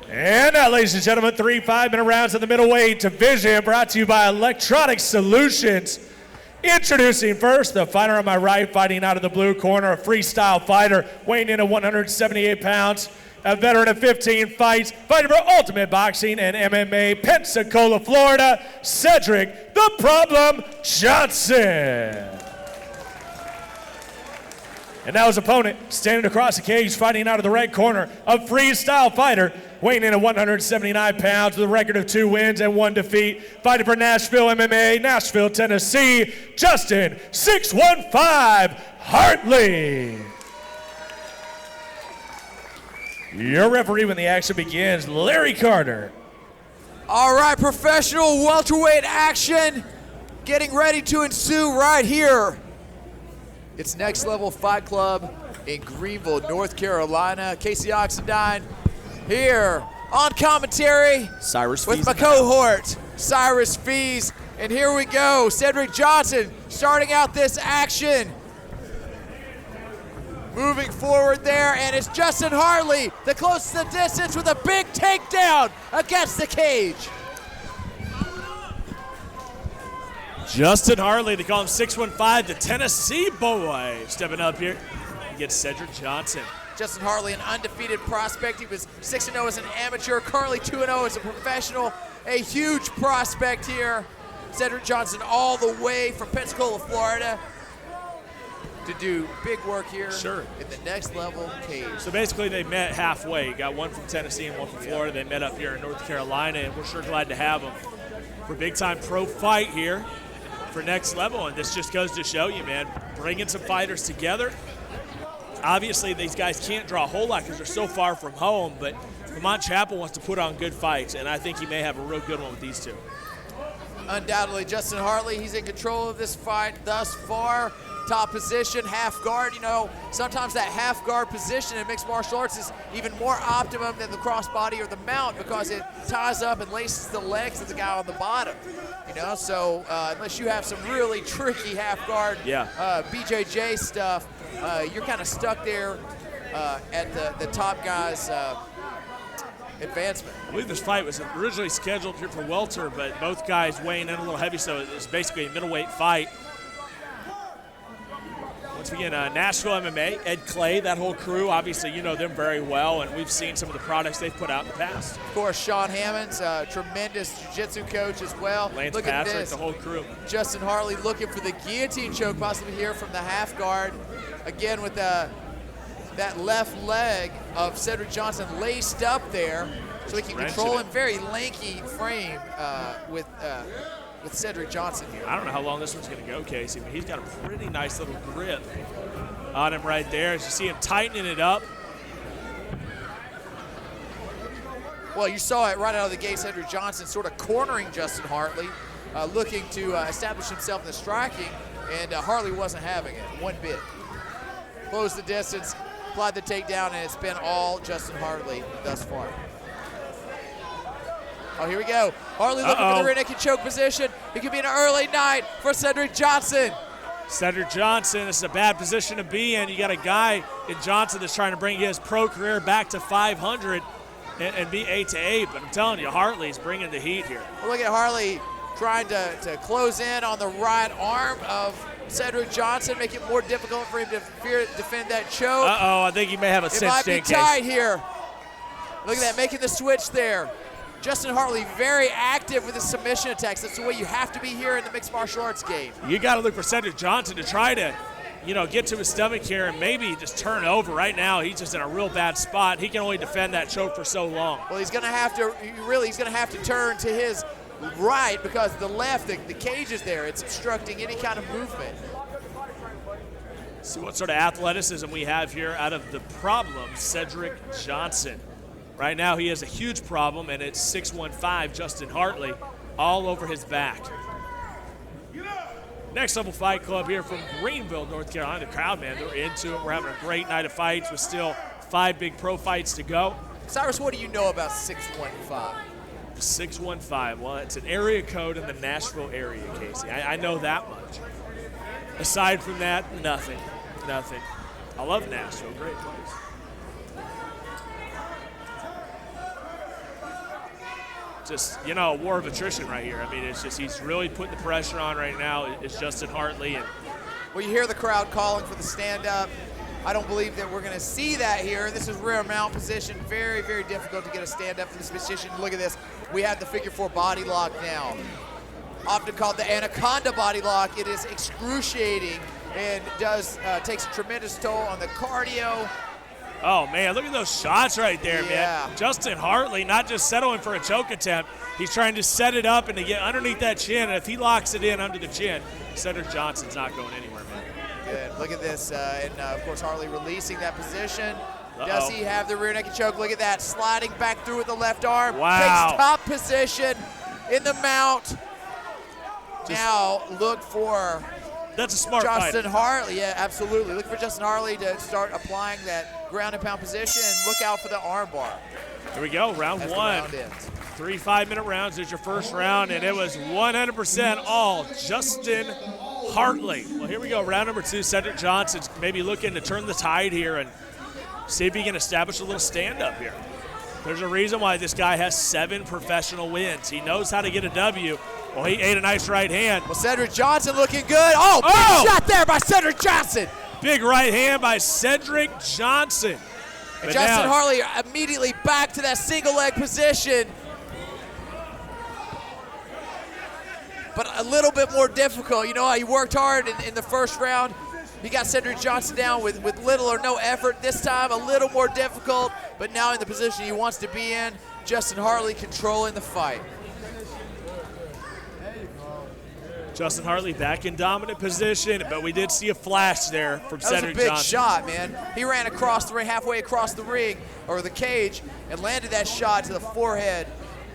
And now, ladies and gentlemen, 3 5-minute rounds in the middleweight division brought to you by Electronic Solutions. Introducing first, the fighter on my right, fighting out of the blue corner, a freestyle fighter, weighing in at 178 pounds, a veteran of 15 fights, fighting for Ultimate Boxing and MMA, Pensacola, Florida, Sedric, the Problem Johnson. And now his opponent, standing across the cage, fighting out of the red corner, a freestyle fighter, weighing in at 179 pounds with a record of 2 wins and 1 defeat, fighting for Nashville MMA, Nashville, Tennessee, Justin 615 Hartley. Your referee when the action begins, Larry Carter. All right, professional welterweight action getting ready to ensue right here. It's Next Level Fight Club in Greenville, North Carolina. Casey Oxendine here on commentary Cyrus with Fees my cohort, Cyrus Fees. And here we go, Sedric Johnson starting out this action. Moving forward there, and it's Justin Hartley, the closest to the distance with a big takedown against the cage. Justin Hartley, they call him 615, the Tennessee boy, stepping up here against Sedric Johnson. Justin Hartley, an undefeated prospect. He was 6-0 as an amateur, currently 2-0 as a professional. A huge prospect here. Sedric Johnson all the way from Pensacola, Florida to do big work here in the Next Level cage. So basically they met halfway. Got one from Tennessee and one from Florida. They met up here in North Carolina, and we're sure glad to have them for big-time pro fight here for Next Level. And this just goes to show you, man, bringing some fighters together. Obviously, these guys can't draw a whole lot because they're so far from home, but Vermont Chapel wants to put on good fights, and I think he may have a real good one with these two. Undoubtedly, Justin Hartley, he's in control of this fight thus far. Top position, half guard. You know, sometimes that half guard position in mixed martial arts is even more optimum than the crossbody or the mount because it ties up and laces the legs of the guy on the bottom. You know, so unless you have some really tricky half guard BJJ stuff, you're kind of stuck there at the top guy's advancement. I believe this fight was originally scheduled here for welter, but both guys weighing in a little heavy, so it's basically a middleweight fight. Once again, Nashville MMA, Ed Clay, that whole crew, obviously you know them very well, and we've seen some of the products they've put out in the past. Of course, Sean Hammond's a tremendous jiu-jitsu coach as well. Lance Look Patrick, at this. the whole crew. Justin Hartley looking for the guillotine choke, possibly here from the half guard. Again, with that left leg of Sedric Johnson laced up there, so he can control him. Very lanky frame with Sedric Johnson here. I don't know how long this one's going to go, Casey, but he's got a pretty nice little grip on him right there. As you see him tightening it up. Well, you saw it right out of the gate, Sedric Johnson sort of cornering Justin Hartley, looking to establish himself in the striking, and Hartley wasn't having it one bit. Closed the distance, applied the takedown, and it's been all Justin Hartley thus far. Oh, here we go. Hartley looking for the rear naked choke position. It could be an early night for Sedric Johnson. Sedric Johnson, this is a bad position to be in. You got a guy in Johnson that's trying to bring his pro career back to 500 and be 8-8. But I'm telling you, Hartley's bringing the heat here. Well, look at Hartley trying to close in on the right arm of Sedric Johnson, make it more difficult for him to defend that choke. I think he may have a cinched in. It might be tight here. Look at that, making the switch there. Justin Hartley very active with his submission attacks. That's the way you have to be here in the mixed martial arts game. You got to look for Sedric Johnson to try to, get to his stomach here and maybe just turn over. Right now, he's just in a real bad spot. He can only defend that choke for so long. Well, he's going to have to turn to his right because the left, the cage is there. It's obstructing any kind of movement. See what sort of athleticism we have here out of the problem, Sedric Johnson. Right now, he has a huge problem, and it's 615 Justin Hartley all over his back. Next Level Fight Club here from Greenville, North Carolina. The crowd, man, they're into it. We're having a great night of fights with still 5 big pro fights to go. Cyrus, what do you know about 615? 615, well, it's an area code in the Nashville area, Casey. I know that much. Aside from that, nothing. I love Nashville, great place. just, a war of attrition right here. I mean, it's just he's really putting the pressure on right now. It's Justin Hartley. And well, you hear the crowd calling for the stand-up. I don't believe that we're going to see that here. This is rear mount position. Very, very difficult to get a stand-up in this position. Look at this. We have the figure 4 body lock now. Often called the anaconda body lock. It is excruciating and takes a tremendous toll on the cardio. Oh, man, look at those shots right there, Yeah. man. Justin Hartley not just settling for a choke attempt. He's trying to set it up and to get underneath that chin. And if he locks it in under the chin, Sedric Johnson's not going anywhere, man. Good. Look at this. Of course, Hartley releasing that position. Uh-oh. Does he have the rear naked choke? Look at that. Sliding back through with the left arm. Wow. Takes top position in the mount. Now look for That's a smart Justin fight. Hartley. Yeah, absolutely. Look for Justin Hartley to start applying that ground and pound position, and look out for the arm bar. Here we go, round As one. the round ends. 3 5-minute rounds. There's your first round, and it was 100% all Justin Hartley. Well, here we go, round number 2. Sedric Johnson's maybe looking to turn the tide here and see if he can establish a little stand-up here. There's a reason why this guy has 7 professional wins. He knows how to get a W. Well, he ate a nice right hand. Well, Sedric Johnson looking good. Oh, big shot there by Sedric Johnson. Big right hand by Sedric Johnson. And Justin Hartley immediately back to that single leg position. But a little bit more difficult. You know, he worked hard in the first round. He got Sedric Johnson down with little or no effort. This time a little more difficult, but now in the position he wants to be in. Justin Hartley controlling the fight. Justin Hartley back in dominant position, but we did see a flash there from Sedric Johnson. That was a big shot, man. He ran across the ring, halfway across the ring, or the cage, and landed that shot to the forehead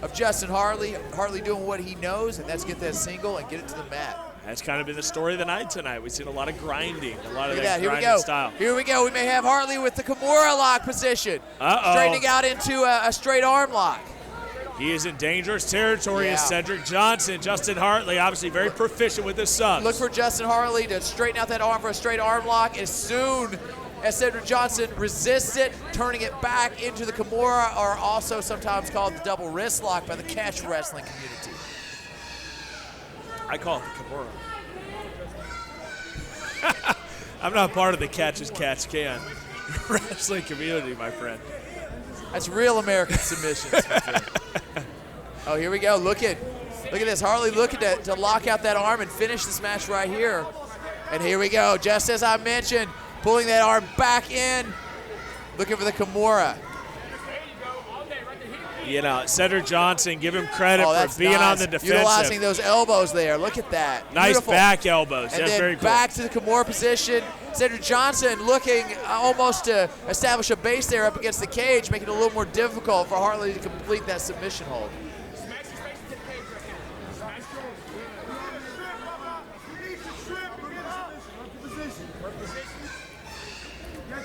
of Justin Hartley. Hartley doing what he knows, and that's get that single and get it to the mat. That's kind of been the story of the night tonight. We've seen a lot of grinding, a lot of that Here we grinding go. style. Here we go. We may have Hartley with the Kimura lock position. Straightening out into a straight arm lock. He is in dangerous territory as Sedric Johnson. Justin Hartley, obviously very proficient with his subs. Look for Justin Hartley to straighten out that arm for a straight arm lock as soon as Sedric Johnson resists it, turning it back into the Kimura, or also sometimes called the double wrist lock by the catch wrestling community. I call it the Kimura. I'm not part of the catch as catch can wrestling community, my friend. That's real American submissions. Oh, here we go. Look at this. Hartley looking to lock out that arm and finish this match right here. And here we go. Just as I mentioned, pulling that arm back in, looking for the Kimura. You know, Sedric Johnson, give him credit for being on the defensive. Utilizing those elbows there. Look at that. Nice Beautiful. back elbows. And That's then very cool. back to the Kimura position. Sedric Johnson looking almost to establish a base there up against the cage, making it a little more difficult for Hartley to complete that submission hold.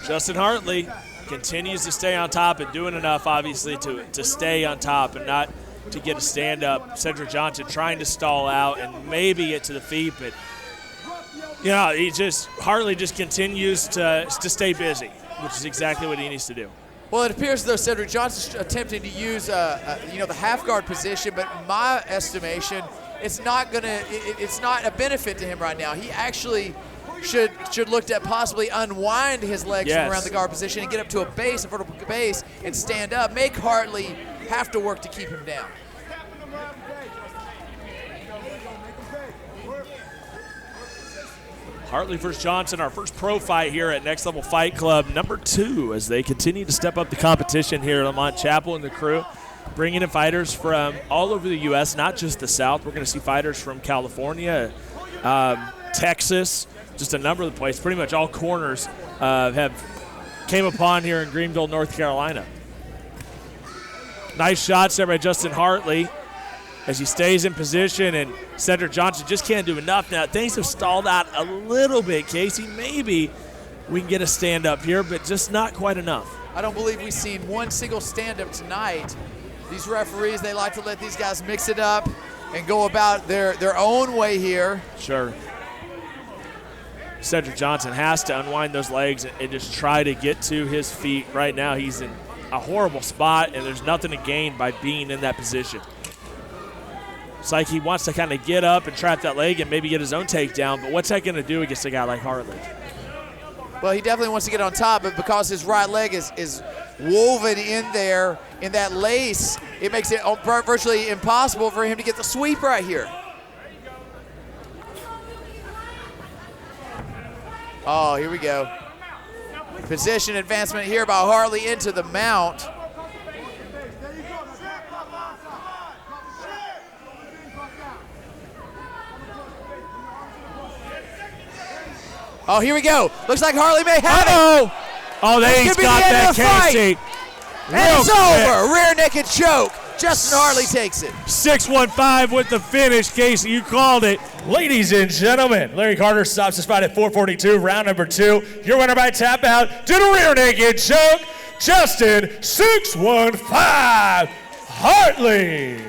Justin Hartley continues to stay on top and doing enough, obviously, to stay on top and not to get a stand-up. Sedric Johnson trying to stall out and maybe get to the feet, but Hartley just continues to stay busy, which is exactly what he needs to do. Well, it appears as though Sedric Johnson's attempting to use the half guard position, but in my estimation, it's not a benefit to him right now. He actually should look to possibly unwind his legs from around the guard position and get up to a vertical base, and stand up. Make Hartley have to work to keep him down. Hartley versus Johnson, our first pro fight here at Next Level Fight Club, number 2, as they continue to step up the competition here at Lamont Chapel and the crew, bringing in fighters from all over the U.S., not just the South. We're going to see fighters from California, Texas, just a number of the places. Pretty much all corners came upon here in Greenville, North Carolina. Nice shots there by Justin Hartley as he stays in position, and Sedric Johnson just can't do enough now. Things have stalled out a little bit, Casey. Maybe we can get a stand-up here, but just not quite enough. I don't believe we've seen one single stand-up tonight. These referees, they like to let these guys mix it up and go about their own way here. Sure. Sedric Johnson has to unwind those legs and just try to get to his feet. Right now he's in a horrible spot, and there's nothing to gain by being in that position. It's like he wants to kind of get up and trap that leg and maybe get his own takedown, but what's that going to do against a guy like Hartley? Well, he definitely wants to get on top, but because his right leg is woven in there in that lace, it makes it virtually impossible for him to get the sweep right here. Oh, here we go. Position advancement here by Hartley into the mount. Oh, here we go. Looks like Hartley may have it. Oh, he's got that, Casey. And it's over. Rear naked choke. Justin Hartley takes it. 6-1-5 with the finish, Casey. You called it. Ladies and gentlemen, Larry Carter stops his fight at 4:42, round number 2. Your winner by tap out due to rear naked choke, Justin 6-1-5 Hartley.